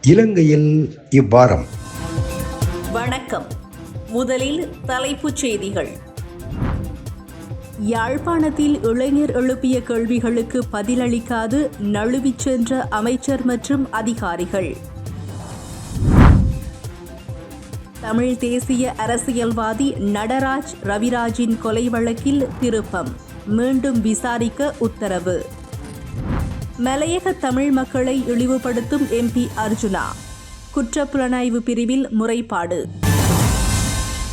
இலங்கையில் இவ்வாரம். வணக்கம். முதலில் தலைப்புச் செய்திகள். யாழ்ப்பாணத்தில் இளைஞர் எழுப்பிய கேள்விகளுக்கு பதிலளிக்காது நழுவிச் சென்ற அமைச்சர் மற்றும் அதிகாரிகள். தமிழ் தேசிய அரசியல்வாதி நடராஜ் ரவிராஜின் கொலை வழக்கில் திருப்பம், மீண்டும் விசாரிக்க உத்தரவு. மலையக தமிழ் மக்களை இழிவுபடுத்தும் MP அர்ஜுனா, குற்றப்புலனாய்வு பிரிவில் முறைப்பாடு.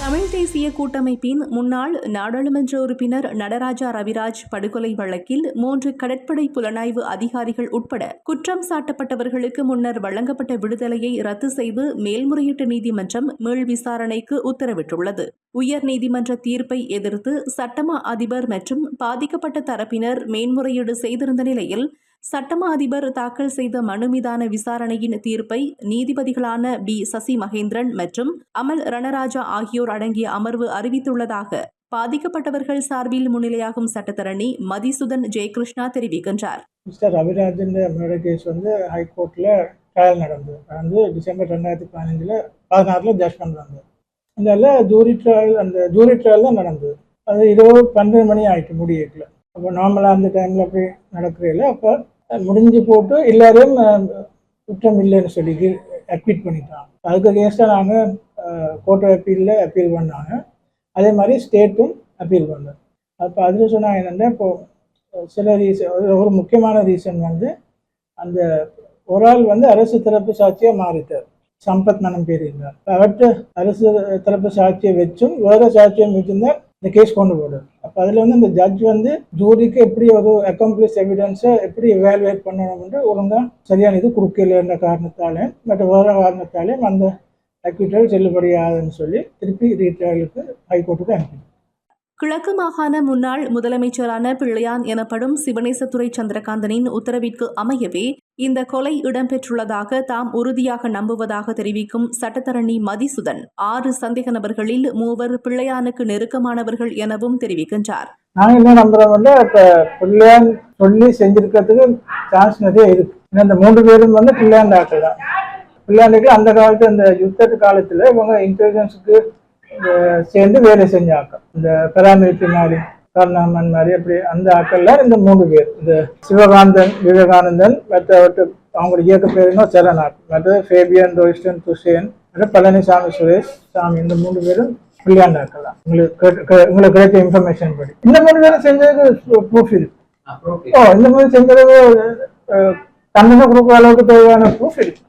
தமிழ் தேசிய கூட்டமைப்பின் முன்னாள் நாடாளுமன்ற உறுப்பினர் நடராஜா ரவிராஜ் படுகொலை வழக்கில் 3 கடற்படை புலனாய்வு அதிகாரிகள் உட்பட குற்றம் சாட்டப்பட்டவர்களுக்கு முன்னர் வழங்கப்பட்ட விடுதலையை ரத்து செய்து மேல்முறையீட்டு நீதிமன்றம் மீள் விசாரணைக்கு உத்தரவிட்டுள்ளது. உயர் நீதிமன்ற தீர்ப்பை எதிர்த்து சட்டமா அதிபர் மற்றும் பாதிக்கப்பட்ட தரப்பினர் மேன்முறையீடு செய்திருந்த நிலையில் சட்டமா அதிபர் தாக்கல் செய்த மனு மீதான விசாரணையின் தீர்ப்பை நீதிபதிகளான B. சசி மகேந்திரன் மற்றும் அமல் ரணராஜா ஆகியோர் அடங்கிய அமர்வு அறிவித்துள்ளதாக பாதிக்கப்பட்டவர்கள் சார்பில் முன்னிலையாகும் சட்டத்தரணி மதிசுதன் ஜெயகிருஷ்ணா தெரிவிக்கின்றார். மிஸ்டர் ரவிராஜன் மர்டர் கேஸ் ஹைகோர்ட்டில் ட்ரையல் நடந்தது. டிசம்பர் 2015 16 ஜட்ஜ்மெண்ட் வந்தது. இதெல்லாம் ஜூரி ட்ரையல் தான் நடந்தது. அது 12 மணி ஆயிட்டு முடியல. அப்போ நார்மலாக அந்த டைமில் அப்படி நடக்கிறதில்ல. அப்போ முடிஞ்சு போட்டு எல்லாரையும் குற்றம் இல்லைன்னு சொல்லி அக்விட் பண்ணிட்டாங்க. அதுக்கு அகேன்ஸ்டாக நாங்கள் கோர்ட் அப்பீலில் அப்பீல் பண்ணாங்க. அதே மாதிரி ஸ்டேட்டும் அப்பீல் பண்ணோம். அப்போ அதில் சொன்னாங்க என்னென்னா, இப்போது சில ரீசன், ஒரு முக்கியமான ரீசன் அந்த ஒரு ஆள் அரசு தரப்பு சாட்சியாக மாறிட்டார். சம்பத் மனம் பேர் இருந்தார். அவர்கிட்ட அரசு தரப்பு சாட்சியை வச்சும் வேறு சாட்சியம் வச்சுருந்தால் இந்த கேஸ் கொண்டு போடுது. அப்போ அதில் இந்த ஜட்ஜ் ஜூரிக்கு எப்படி ஒரு அக்கம்ப்ளிஷ் எவிடன்ஸை எப்படி எவாலுவேட் பண்ணணும்னு ஒழுங்காக சரியான இது கொடுக்கலன்ற காரணத்தாலே மற்ற வேறு காரணத்தாலேயும் அந்த அக்யூட்டல் செல்லுபடியாதுன்னு சொல்லி திருப்பி ரீட்ரையலுக்கு ஹைகோர்ட்டுக்கு அனுப்பினார். கிழக்கு மாகாண முன்னாள் முதலமைச்சரான பிள்ளையான் எனப்படும் சிவனேசத்துறை சந்திரகாந்தனின் உத்தரவிற்கு அமையவே இந்த கொலை இடம்பெற்றுள்ளதாக தாம் உறுதியாக நம்புவதாக தெரிவிக்கும் சட்டத்தரணி மதிசுதன் 6 சந்தேக நபர்களில் 3 பிள்ளையானுக்கு நெருக்கமானவர்கள் எனவும் தெரிவிக்கின்றார். நாங்கள் என்ன நம்புறோம், இப்போ பிள்ளையான் சொல்லி செஞ்சிருக்கிறதுக்கு சான்ஸ் நிறைய இருக்கு. இந்த 3 பேரும் பிள்ளையான் டாக்டர் தான். பிள்ளையாண்டுக்கு அந்த காலத்து அந்த யுத்த காலத்தில் இவங்க இன்டெலிஜென்ஸுக்கு சேர்ந்து வேலை செஞ்சாங்க. இந்த பராமிலிட்டரி மாதிரி, கருணாமன் மாதிரி, அப்படி அந்த ஆக்கள்ல இந்த 3 பேர், இந்த சிவகாந்தன், விவேகானந்தன், மற்றவற்று அவங்களோட இயக்க பேருன்னா சரணாக், மற்றது ஃபேபியன் ரோயிஸ்டன் துசேன், பழனிசாமி சுரேஷ் சாமி, இந்த 3 பேரும் பிள்ளையாண்ட ஆக்கள் தான். உங்களுக்கு கிடைச்ச இன்ஃபர்மேஷன் படி இந்த 3 பேரும் செஞ்சதுக்கு ப்ரூஃப் இருக்கு. இந்த மாதிரி செஞ்சதுக்கு தண்டனை கொடுக்குற அளவுக்கு தேவையான ப்ரூஃப் இருக்கு.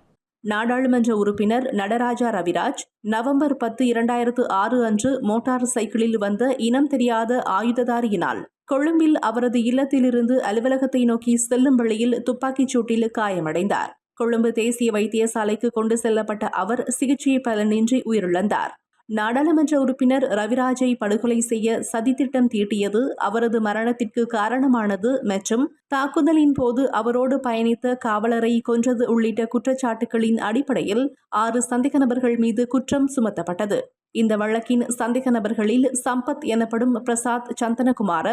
நாடாளுமன்ற உறுப்பினர் நடராஜா ரவிராஜ் நவம்பர் 10, 2006 அன்று மோட்டார் சைக்கிளில் வந்த இனம் தெரியாத ஆயுததாரியினால் கொழும்பில் அவரது இல்லத்திலிருந்து அலுவலகத்தை நோக்கி செல்லும் வழியில் துப்பாக்கிச் சூட்டில் காயமடைந்தார். கொழும்பு தேசிய வைத்தியசாலைக்கு கொண்டு செல்லப்பட்ட அவர் சிகிச்சை பலனின்றி உயிரிழந்தார். நாடாளுமன்ற உறுப்பினர் ரவிராஜை படுகொலை செய்ய சதித்திட்டம் தீட்டியது, அவரது மரணத்திற்கு காரணமானது மற்றும் தாக்குதலின் போது அவரோடு பயணித்த காவலரை கொன்றது உள்ளிட்ட குற்றச்சாட்டுகளின் அடிப்படையில் 6 சந்தேக நபர்கள் மீது குற்றம் சுமத்தப்பட்டது. இந்த வழக்கின் சந்தேக நபர்களில் சம்பத் எனப்படும் பிரசாத் சந்தனகுமார,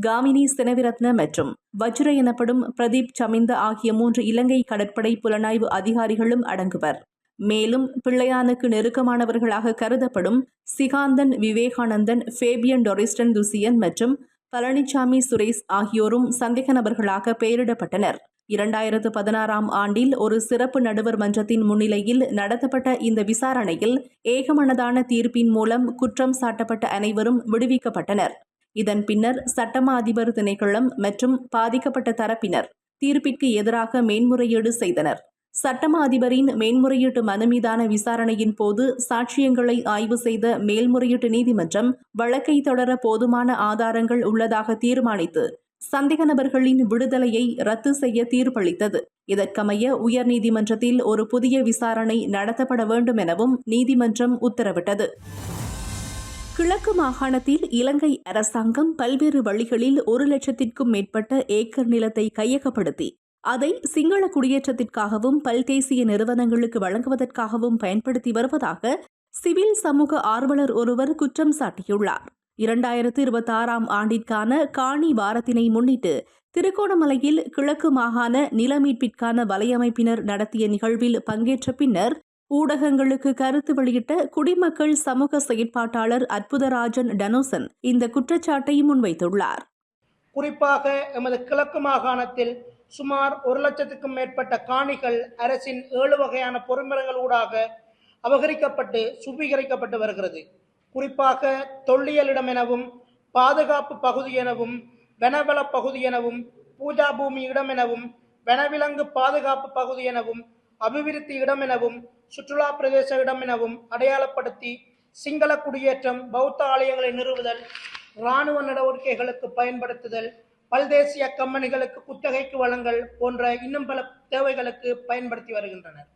காமினி செனவிரத்ன மற்றும் வஜ்ர எனப்படும் பிரதீப் சமிந்த ஆகிய 3 இலங்கை கடற்படை புலனாய்வு அதிகாரிகளும் அடங்குவர். மேலும் பிள்ளையானுக்கு நெருக்கமானவர்களாக கருதப்படும் சிகாந்தன், விவேகானந்தன், ஃபேபியன் டொரிஸ்டன் துசியன் மற்றும் பழனிசாமி சுரேஷ் ஆகியோரும் சந்தேக நபர்களாக பெயரிடப்பட்டனர். 2016 ஆண்டில் ஒரு சிறப்பு நடுவர் மன்றத்தின் முன்னிலையில் நடத்தப்பட்ட இந்த விசாரணையில் ஏகமனதான தீர்ப்பின் மூலம் குற்றம் சாட்டப்பட்ட அனைவரும் விடுவிக்கப்பட்டனர். இதன் பின்னர் சட்டமா அதிபர் திணைக்களம் மற்றும் பாதிக்கப்பட்ட தரப்பினர் தீர்ப்பிற்கு எதிராக மேன்முறையீடு செய்தனர். சட்டமா அதிபரின் மேன்முறையீட்டு மனு மீதான விசாரணையின் போது சாட்சியங்களை ஆய்வு செய்த மேல்முறையீட்டு நீதிமன்றம் வழக்கை தொடர போதுமான ஆதாரங்கள் உள்ளதாக தீர்மானித்து சந்தேக நபர்களின் விடுதலையை ரத்து செய்ய தீர்ப்பளித்தது. இதற்கமைய உயர்நீதிமன்றத்தில் ஒரு புதிய விசாரணை நடத்தப்பட வேண்டும் எனவும் நீதிமன்றம் உத்தரவிட்டது. கிழக்கு மாகாணத்தில் இலங்கை அரசாங்கம் பல்வேறு வழிகளில் 1 லட்சத்திற்கும் மேற்பட்ட ஏக்கர் நிலத்தை கையகப்படுத்தி அதை சிங்கள குடியேற்றத்திற்காகவும் பல்தேசிய நிறுவனங்களுக்கு வழங்குவதற்காகவும் பயன்படுத்தி வருவதாக சிவில் சமூக ஆர்வலர் ஒருவர் குற்றம் சாட்டியுள்ளார். 2026 ஆண்டிற்கான காணி வாரத்தினை முன்னிட்டு திருகோணமலையில் கிழக்கு மாகாண நில மீட்பிற்கான வலையமைப்பினர் நடத்திய நிகழ்வில் பங்கேற்ற பின்னர் ஊடகங்களுக்கு கருத்து வெளியிட்ட குடிமக்கள் சமூக செயற்பாட்டாளர் அற்புதராஜன் டனோசன் இந்த குற்றச்சாட்டை முன்வைத்துள்ளார். குறிப்பாக எமது கிழக்கு மாகாணத்தில் சுமார் 1,00,000க்கும் மேற்பட்ட காணிகள் அரசின் 7 வகையான பொறிமுறைகளூடாக அபகரிக்கப்பட்டு சுவீகரிக்கப்பட்டு வருகிறது. குறிப்பாக தொல்லியலிடம் எனவும், பாதுகாப்பு பகுதி எனவும், வனவள பகுதி எனவும், பூஜா பூமி இடம் எனவும், வனவிலங்கு பாதுகாப்பு பகுதி எனவும், அபிவிருத்தி இடம் எனவும், சுற்றுலா பிரதேச இடம் எனவும் அடையாளப்படுத்தி சிங்கள குடியேற்றம், பௌத்த ஆலயங்களை நிறுவுதல், இராணுவ நடவடிக்கைகளுக்கு பயன்படுத்துதல், பல்தேசிய கம்பெனிகளுக்கு குத்தகைக்கு வழங்கல் போன்ற இன்னும் பல தேவைகளுக்கு பயன்படுத்தி வருகின்றனர்.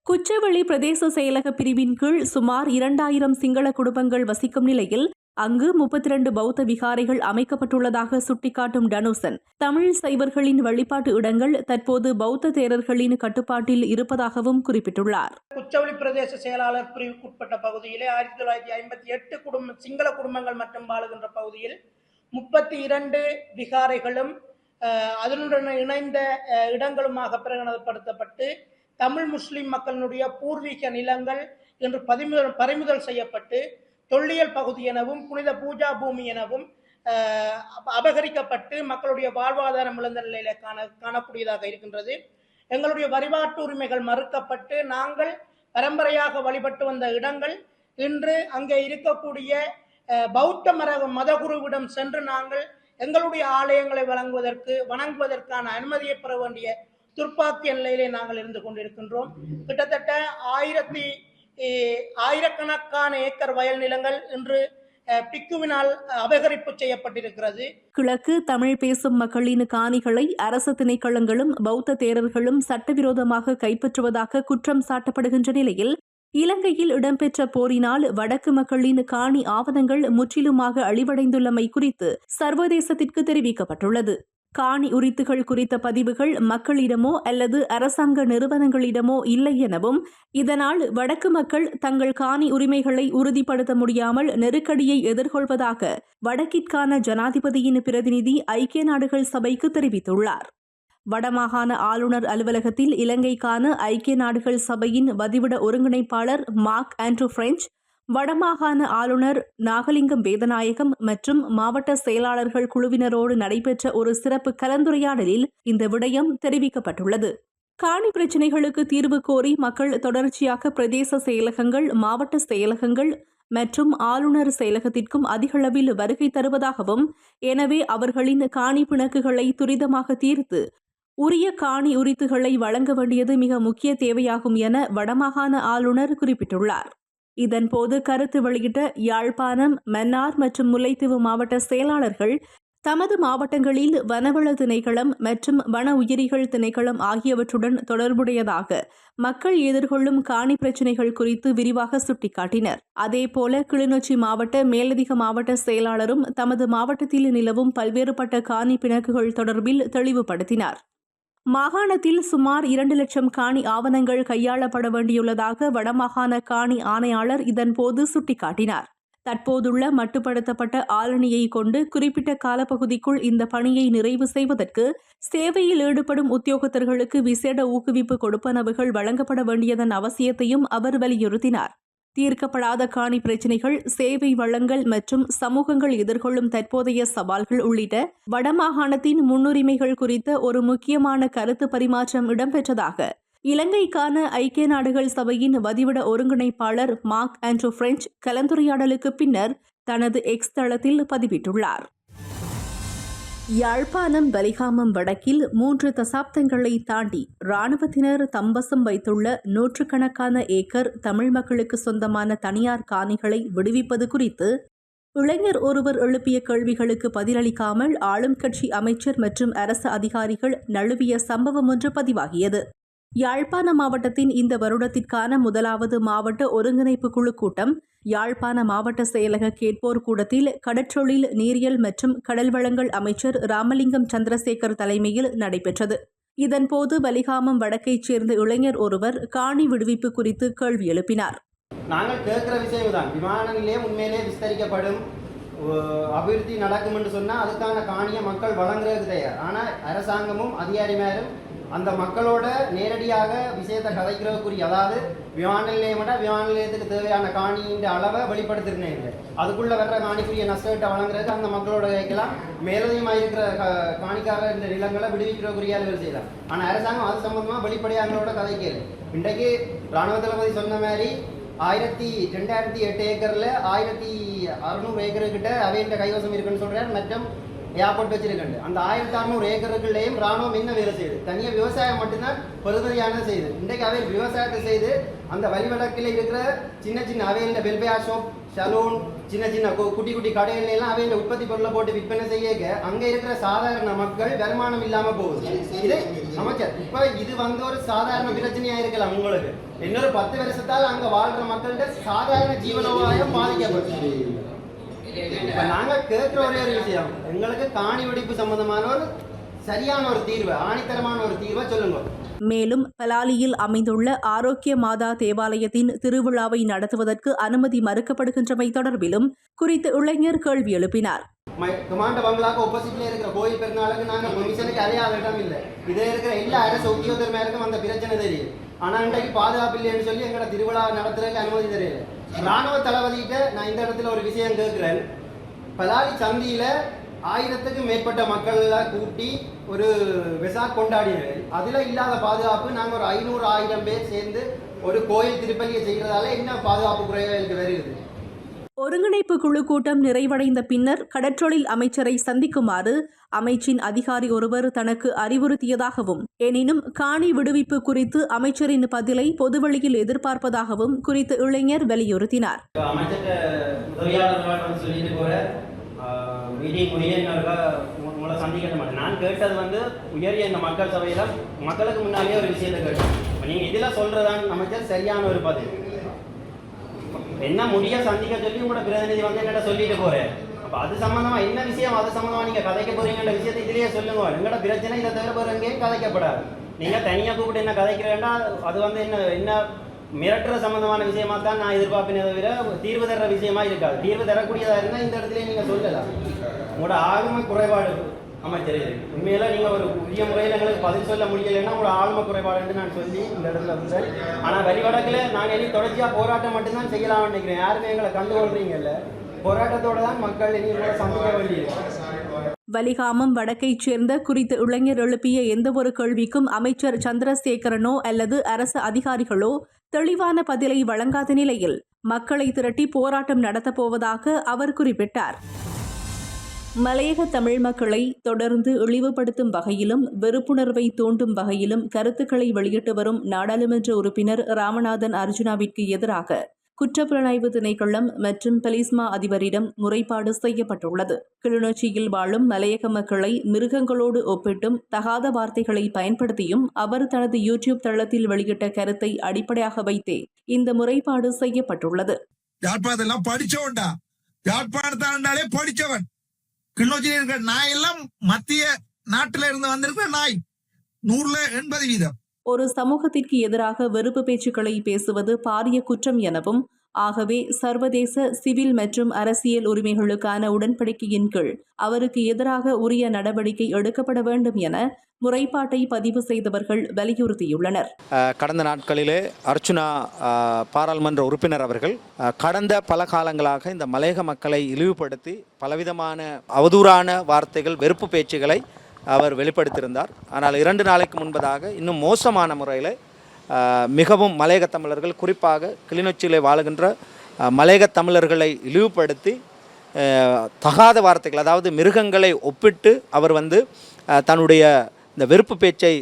குச்சவெளி பிரதேச செயலக பிரிவின் கீழ் சுமார் 2000 சிங்கள குடும்பங்கள் வசிக்கும் நிலையில் அங்கு 32 பௌத்த விகாரைகள் அமைக்கப்பட்டுள்ளதாக சுட்டிக்காட்டும் டனோசன், தமிழ் சைவர்களின் வழிபாட்டு இடங்கள் தற்போது பௌத்த தேரர்களின் கட்டுப்பாட்டில் இருப்பதாகவும் குறிப்பிட்டுள்ளார். குச்சவெளி பிரதேச செயலாளர் பிரிவுக்குட்பட்ட பகுதியிலே 1958 சிங்கள குடும்பங்கள் மட்டும் வாழுகின்ற பகுதியில் 32 விகாரைகளும் அதனுடன் இணைந்த இடங்களுமாக பிரகடனப்படுத்தப்பட்டு தமிழ் முஸ்லிம் மக்களினுடைய பூர்வீக நிலங்கள் என்று பறிமுதல் செய்யப்பட்டு தொல்லியல் பகுதி எனவும், புனித பூஜா பூமி எனவும் அபகரிக்கப்பட்டு மக்களுடைய வாழ்வாதாரம் இழந்த நிலையில காணக்கூடியதாக இருக்கின்றது. எங்களுடைய வழிபாட்டு உரிமைகள் மறுக்கப்பட்டு நாங்கள் பரம்பரையாக வழிபட்டு வந்த இடங்கள் இன்று அங்கே இருக்கக்கூடிய பௌத்த மதகுருவிடம் சென்று நாங்கள் எங்களுடைய ஆலயங்களை வணங்குவதற்கான அனுமதியை பெற வேண்டிய துர்ப்பாக்கிய நிலையிலே நாங்கள் இருந்து கொண்டிருக்கின்றோம். கிட்டத்தட்ட ஆயிரக்கணக்கான ஏக்கர் வயல் நிலங்கள் இன்று பிக்குவினால் அபகரிப்பு செய்யப்பட்டிருக்கிறது. கிழக்கு தமிழ் பேசும் மக்களின் காணிகளை அரசு திணைக்களங்களும் பௌத்த தேரர்களும் சட்டவிரோதமாக கைப்பற்றுவதாக குற்றம் சாட்டப்படுகின்ற நிலையில் இலங்கையில் இடம்பெற்ற போரினால் வடக்கு மக்களின் காணி ஆவணங்கள் முற்றிலுமாக அழிவடைந்துள்ளமை குறித்து சர்வதேசத்திற்கு தெரிவிக்கப்பட்டுள்ளது. காணி உரித்துகள் குறித்த பதிவுகள் மக்களிடமோ அல்லது அரசாங்க நிறுவனங்களிடமோ இல்லை எனவும், இதனால் வடக்கு மக்கள் தங்கள் காணி உரிமைகளை உறுதிப்படுத்த முடியாமல் நெருக்கடியை எதிர்கொள்வதாக வடக்கிற்கான ஜனாதிபதியின் பிரதிநிதி ஐக்கிய நாடுகள் சபைக்கு தெரிவித்துள்ளார். வடமாகாண ஆளுநர் அலுவலகத்தில் இலங்கைக்கான ஐக்கிய நாடுகள் சபையின் வதிவிட ஒருங்கிணைப்பாளர் மார்க் ஆண்ட்ரூ பிரெஞ்ச், வடமாகாண ஆளுநர் நாகலிங்கம் வேதநாயகம் மற்றும் மாவட்ட செயலாளர்கள் குழுவினரோடு நடைபெற்ற ஒரு சிறப்பு கலந்துரையாடலில் இந்த விடயம் தெரிவிக்கப்பட்டுள்ளது. காணி பிரச்சினைகளுக்கு தீர்வு கோரி மக்கள் தொடர்ச்சியாக பிரதேச செயலகங்கள், மாவட்ட செயலகங்கள் மற்றும் ஆளுநர் செயலகத்திற்கும் அதிகளவில் வருகை தருவதாகவும், எனவே அவர்களின் காணி பிணக்குகளை துரிதமாக தீர்த்து உரிய காணி உரித்துகளை வழங்க வேண்டியது மிக முக்கிய தேவையாகும் என வடமாகாண ஆளுநர் குறிப்பிட்டுள்ளார். இதன்போது கருத்து வெளியிட்ட யாழ்ப்பாணம், மன்னார் மற்றும் முல்லைத்தீவு மாவட்ட செயலாளர்கள் தமது மாவட்டங்களில் வனவள திணைக்களம் மற்றும் வன உயிரிகள் திணைக்களம் ஆகியவற்றுடன் தொடர்புடையதாக மக்கள் எதிர்கொள்ளும் காணி பிரச்சினைகள் குறித்து விரிவாக சுட்டிக்காட்டினர். அதேபோல கிளிநொச்சி மாவட்ட மேலதிக மாவட்ட செயலாளரும் தமது மாவட்டத்தில் நிலவும் பல்வேறுபட்ட காணி பிணக்குகள் தொடர்பில் தெளிவுபடுத்தினார். மாகாணத்தில் சுமார் 2 லட்சம் காணி ஆவணங்கள் கையாளப்பட வேண்டியுள்ளதாக வடமாகாண காணி ஆணையாளர் இதன்போது சுட்டிக்காட்டினார். தற்போதுள்ள மட்டுப்படுத்தப்பட்ட ஆளணியை கொண்டு குறிப்பிட்ட காலப்பகுதிக்குள் இந்த பணியை நிறைவு செய்வதற்கு சேவையில் ஈடுபடும் உத்தியோகத்தர்களுக்கு விசேட ஊக்குவிப்பு கொடுப்பனவுகள் வழங்கப்பட வேண்டியதன் அவசியத்தையும் அவர் வலியுறுத்தினார். தீர்க்கப்படாத காணி பிரச்சினைகள், சேவை வழங்கல் மற்றும் சமூகங்கள் எதிர்கொள்ளும் தற்போதைய சவால்கள் உள்ளிட்ட வடமாகாணத்தின் முன்னுரிமைகள் குறித்த ஒரு முக்கியமான கருத்து பரிமாற்றம் இடம்பெற்றதாக இலங்கைக்கான ஐக்கிய நாடுகள் சபையின் வதிவிட ஒருங்கிணைப்பாளர் மார்க் ஆண்ட்ரூ பிரெஞ்ச் கலந்துரையாடலுக்கு பின்னர் தனது எக்ஸ் தளத்தில் பதிவிட்டுள்ளார். யாழ்ப்பாணம் வலிகாமம் வடக்கில் 3 தசாப்தங்களை தாண்டி இராணுவத்தினர் தம்பசம் வைத்துள்ள 100கணக்கான ஏக்கர் தமிழ் மக்களுக்கு சொந்தமான தனியார் காணிகளை விடுவிப்பது குறித்து இளைஞர் ஒருவர் எழுப்பிய கேள்விகளுக்கு பதிலளிக்காமல் ஆளும் கட்சி அமைச்சர் மற்றும் அரசு அதிகாரிகள் நழுவிய சம்பவம் ஒன்று பதிவாகியது. யாழ்ப்பாண மாவட்டத்தின் இந்த வருடத்திற்கான முதலாவது மாவட்ட ஒருங்கிணைப்பு குழு கூட்டம் யாழ்ப்பாண மாவட்ட செயலக கேட்போர் கூடத்தில் கடற்றொழில், நீரியல் மற்றும் கடல் வளங்கள் அமைச்சர் ராமலிங்கம் சந்திரசேகர் தலைமையில் நடைபெற்றது. இதன்போது வலிகாமம் வடக்கைச் சேர்ந்த இளைஞர் ஒருவர் காணி விடுவிப்பு குறித்து கேள்வி எழுப்பினார். நாங்கள் கேட்கிற விஷயம் தான், விமான நிலையம் உண்மையிலே விஸ்தரிக்கப்படும், அபிவிருத்தி நடக்கும் என்று சொன்னால் அதுக்கான காணியை மக்கள் வழங்குறதுக்கு தயார். ஆனால் அரசாங்கமும் அதிகாரிமாரும் அந்த மக்களோட நேரடியாக விஷயத்தை கதைக்கிறதுக்குரிய, அதாவது விமான நிலையத்துக்கு தேவையான காணியின் அளவை வெளிப்படுத்திருந்தேன். அதுக்குள்ள வர்ற காணிக்குரிய நஷ்டத்தை வழங்குறதுக்கு அந்த மக்களோட கேட்கலாம். மேலதிகமாக இருக்கிற காணிக்காக இந்த நிலங்களை விடுவிக்கிறதுக்குரிய வேலை செய்யலாம். ஆனால் அரசாங்கம் அது சம்பந்தமாக வெளிப்படையாங்களோட கதைக்கல. இன்றைக்கு இராணுவ தளபதி சொன்ன மாதிரி 2008 ஏக்கரில் 1600 ஏக்கருக்கிட்ட அவையின் கைவசம் இருக்குன்னு சொல்கிறார். மற்றும் ஏர்போர்ட் வச்சிருக்கேன். அந்த 1600 ஏக்கருக்குள்ளேயும் ராணுவம் என்ன வேலை செய்யுது? தனியாக விவசாயம் மட்டும்தான் பெருமதியானது செய்யுது. இன்றைக்கு அவை விவசாயத்தை செய்து அந்த வழிவடக்கில் இருக்கிற சின்ன சின்ன அவையில் வெல்ஃபேர் ஷாப், சலூன், சின்ன சின்ன குட்டி குட்டி கடைகள் எல்லாம் அவையில் உற்பத்தி பொருளை போட்டு விற்பனை செய்ய அங்கே இருக்கிற சாதாரண மக்கள் வருமானம் இல்லாமல் போகுது. இது அமைச்சர் இப்போ இது ஒரு சாதாரண பிரச்சனையாக இருக்கலாம். உங்களுக்கு இன்னொரு 10 வருஷத்தால் அங்கே வாழ்கிற மக்கள்கிட்ட சாதாரண ஜீவனோபாயம் பாதிக்கப்பட்டு இப்போ நாங்கள் கேட்குற ஒரே ஒரு விஷயம், எங்களுக்கு காணி வெடிப்பு சம்பந்தமான ஒரு சரியான ஒரு தீர்வு, ஆணித்தரமான ஒரு தீர்வை சொல்லுங்க. மேலும் பலாலியில் அமைந்துள்ள ஆரோக்கிய மாதா தேவாலயத்தின் திருவிழாவை நடத்துவதற்கு அனுமதி மறுக்கப்படுகின்றமை தொடர்பிலும் குறித்த இளைஞர் கேள்வி எழுப்பினார். கமாண்ட பங்களாக்கு ஆப்போசிட்ல இருக்கிற கோயில் பெருநாளுக்கு நாங்கள் பெர்மிஷனுக்கு அறியாத இடம் இல்லை. இதே இருக்கிற எல்லா அரசு உத்தியோகத்தர் மேலுக்கும் அந்த பிரச்சனை தெரியும். ஆனால் இன்றைக்கு பாதுகாப்பு இல்லைன்னு சொல்லி எங்களோட திருவிழா நடத்துறதுக்கு அனுமதி தெரியல. இராணுவ தளபதிகிட்ட நான் இந்த இடத்துல ஒரு விஷயம் கேட்கிறேன். பலாலி சந்தியில 1000க்கும் மேற்பட்ட மக்களை கூட்டி ஒரு வெசாக் கொண்டாடினது. அதுல இல்லாத பாதுகாப்பு நாங்கள் ஒரு 500-1000 பேர் சேர்ந்து ஒரு கோயில் திருப்பலியை செய்கிறதால என்ன பாதுகாப்பு குறைவாக வருகிறது? ஒருங்கிணைப்பு குழு கூட்டம் நிறைவடைந்த பின்னர் கடற்றொழில் அமைச்சரை சந்திக்குமாறு அமைச்சின் அதிகாரி ஒருவர் தனக்கு அறிவுறுத்தியதாகவும், எனினும் காணி விடுவிப்பு குறித்து அமைச்சரின் பதிலை பொதுவெளியில் எதிர்பார்ப்பதாகவும் குறித்த இளைஞர் வலியுறுத்தினார். நான் கேட்டது உயரிய இந்த மக்கள் சபையில மக்களுக்கு முன்னாலேயே ஒரு விஷயத்தை கேட்டேன். நீங்க இதுல சொல்றதான் அமைச்சர் சரியான ஒரு பதில். என்ன முடிய சந்திக்க சொல்லி உங்களோட பிரதிநிதி என்கிட்ட சொல்லிட்டு போறேன். அப்ப அது சம்பந்தமா என்ன விஷயம், அது சம்பந்தமா நீங்க கதைக்க போறீங்கன்ற விஷயத்தை இதுலயே சொல்லுங்க. எங்களோட பிரச்சனை இதை தவிர போற எங்கேயும் கதைக்கப்படாது. நீங்க தனியா கூப்பிட்டு என்ன கதைக்கிறேன்னா அது என்ன மிரட்டுற சம்பந்தமான விஷயமா தான் நான் எதிர்பார்ப்பினதை தவிர தீர்வு தர்ற விஷயமா இருக்காது. தீர்வு தரக்கூடியதா இருந்தா இந்த இடத்துல நீங்க சொல்லலாம். உங்களோட ஆளுமை குறைபாடு அமைச்சர், உண்மையில நீங்க ஒரு உரிய முறையில் எங்களுக்கு பதில் சொல்ல முடியலைன்னா உங்களோட ஆளுமை குறைபாடுன்னு நான் சொல்லி இந்த இடத்துல வந்தேன். ஆனா வழிவடக்குல நாங்க இனி தொடர்ச்சியா போராட்டம் மட்டும்தான் செய்யலாம்னு நினைக்கிறேன். யாருமே எங்களை கண்டுகொள்றீங்கல்ல, போராட்டத்தோட தான் மக்கள் இனி உங்களை சந்திக்க வேண்டியது. வலிகாமம் வடக்கைச் சேர்ந்த குறித்த இளைஞர் எழுப்பிய எந்தவொரு கேள்விக்கும் அமைச்சர் சந்திரசேகரனோ அல்லது அரசு அதிகாரிகளோ தெளிவான பதிலை வழங்காத நிலையில் மக்களை திரட்டி போராட்டம் நடத்தப்போவதாக அவர் குறிப்பிட்டார். மலையக தமிழ் மக்களை தொடர்ந்து இழிவுபடுத்தும் வகையிலும் வெறுப்புணர்வை தூண்டும் வகையிலும் கருத்துக்களை வெளியிட்டு வரும் நாடாளுமன்ற உறுப்பினர் ராமநாதன் அர்ஜுனாவிற்கு எதிராக குற்றப்புலனாய்வு திணைக்களம் மற்றும் பலிஸ்மா அதிபரிடம் முறைப்பாடு செய்யப்பட்டுள்ளது. கிளிநொச்சியில் வாழும் மலையக மக்களை மிருகங்களோடு ஒப்பிட்டும் தகாத வார்த்தைகளை பயன்படுத்தியும் அவர் தனது யூடியூப் தளத்தில் வெளியிட்ட கருத்தை அடிப்படையாக வைத்தே இந்த முறைப்பாடு செய்யப்பட்டுள்ளது. கிளிநொச்சியில் இருக்கிற நாய் எல்லாம் மத்திய நாட்டில இருந்து வந்திருக்கிற நாய் 100% ஒரு சமூகத்திற்கு எதிராக வெறுப்பு பேச்சுக்களை பேசுவது பாரிய குற்றம் எனவும், ஆகவே சர்வதேச சிவில் மற்றும் அரசியல் உரிமைகளுக்கான உடன்படிக்கையின் கீழ் அவருக்கு எதிராக உரிய நடவடிக்கை எடுக்கப்பட வேண்டும் என முறைப்பாட்டை பதிவு செய்தவர்கள் வலியுறுத்தியுள்ளனர். கடந்த நாட்களிலே அர்ச்சுனா பாராளுமன்ற உறுப்பினர் அவர்கள் கடந்த பல காலங்களாக இந்த மலையக மக்களை இழிவுபடுத்தி பலவிதமான அவதூறான வார்த்தைகள், வெறுப்பு பேச்சுகளை அவர் வெளிப்படுத்தியிருந்தார். ஆனால் 2 நாளைக்கு முன்பதாக இன்னும் மோசமான முறையில் மிகவும் மலையக தமிழர்கள், குறிப்பாக கிளிநொச்சியிலே வாழுகின்ற மலையக தமிழர்களை இழிவுபடுத்தி தகாத வார்த்தைகள், அதாவது மிருகங்களை ஒப்பிட்டு அவர் தன்னுடைய இந்த வெறுப்பு பேச்சை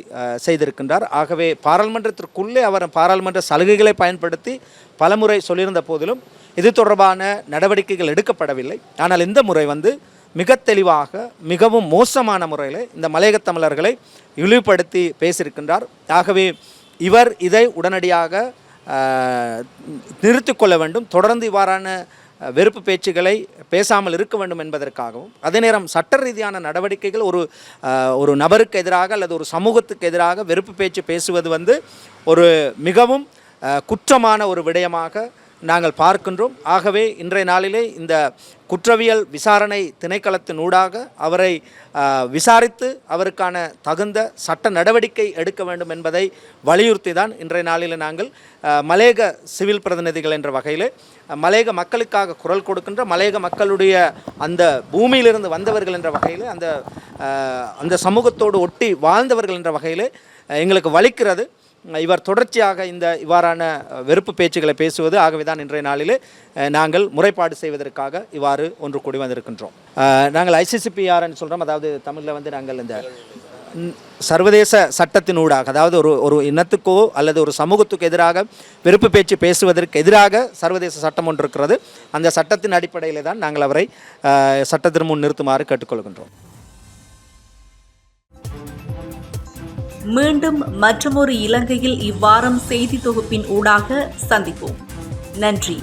செய்திருக்கின்றார். ஆகவே பாராளுமன்றத்திற்குள்ளே அவர் பாராளுமன்ற சலுகைகளை பயன்படுத்தி பலமுறை சொல்லியிருந்த போதிலும் இது தொடர்பான நடவடிக்கைகள் எடுக்கப்படவில்லை. ஆனால் இந்த முறை மிக தெளிவாக மிகவும் மோசமான முறையில் இந்த மலையக தமிழர்களை இழிவுபடுத்தி பேசியிருக்கின்றார். ஆகவே இவர் இதை உடனடியாக நிறுத்தி கொள்ள வேண்டும். தொடர்ந்து இவ்வாறான வெறுப்பு பேச்சுகளை பேசாமல் இருக்க வேண்டும் என்பதற்காகவும், அதே நேரம் சட்ட ரீதியான நடவடிக்கைகள் ஒரு நபருக்கு எதிராக அல்லது ஒரு சமூகத்துக்கு எதிராக வெறுப்பு பேச்சு பேசுவது ஒரு மிகவும் குற்றமான ஒரு விடயமாக நாங்கள் பார்க்கின்றோம். ஆகவே இன்றைய நாளிலே இந்த குற்றவியல் விசாரணை திணைக்களத்தினூடாக அவரை விசாரித்து அவருக்கான தகுந்த சட்ட நடவடிக்கை எடுக்க வேண்டும் என்பதை வலியுறுத்தி தான் இன்றைய நாளில் நாங்கள் மலேக சிவில் பிரதிநிதிகள் என்ற வகையில் மலேக மக்களுக்காக குரல் கொடுக்கின்ற மலேக மக்களுடைய அந்த பூமியிலிருந்து வந்தவர்கள் என்ற வகையில் அந்த சமூகத்தோடு ஒட்டி வாழ்ந்தவர்கள் என்ற வகையில் எங்களுக்கு வலிக்கிறது. இவர் தொடர்ச்சியாக இவ்வாறான வெறுப்பு பேச்சுகளை பேசுவது. ஆகவே தான் இன்றைய நாளிலே நாங்கள் முறைப்பாடு செய்வதற்காக இவ்வாறு ஒன்று கூடி வந்திருக்கின்றோம். நாங்கள் ICCPRன்னு சொல்கிறோம். அதாவது தமிழில் நாங்கள் இந்த சர்வதேச சட்டத்தினூடாக, அதாவது ஒரு இனத்துக்கோ அல்லது ஒரு சமூகத்துக்கு எதிராக வெறுப்பு பேச்சு பேசுவதற்கு எதிராக சர்வதேச சட்டம் ஒன்று இருக்கிறது. அந்த சட்டத்தின் அடிப்படையில் தான் நாங்கள் அவரை சட்டத்தின் முன் நிறுத்துமாறு கேட்டுக்கொள்கின்றோம். மீண்டும் மற்றொரு இலங்கையில் இவ்வாரம் செய்தி தொகுப்பின் ஊடாக சந்திப்போம். நன்றி.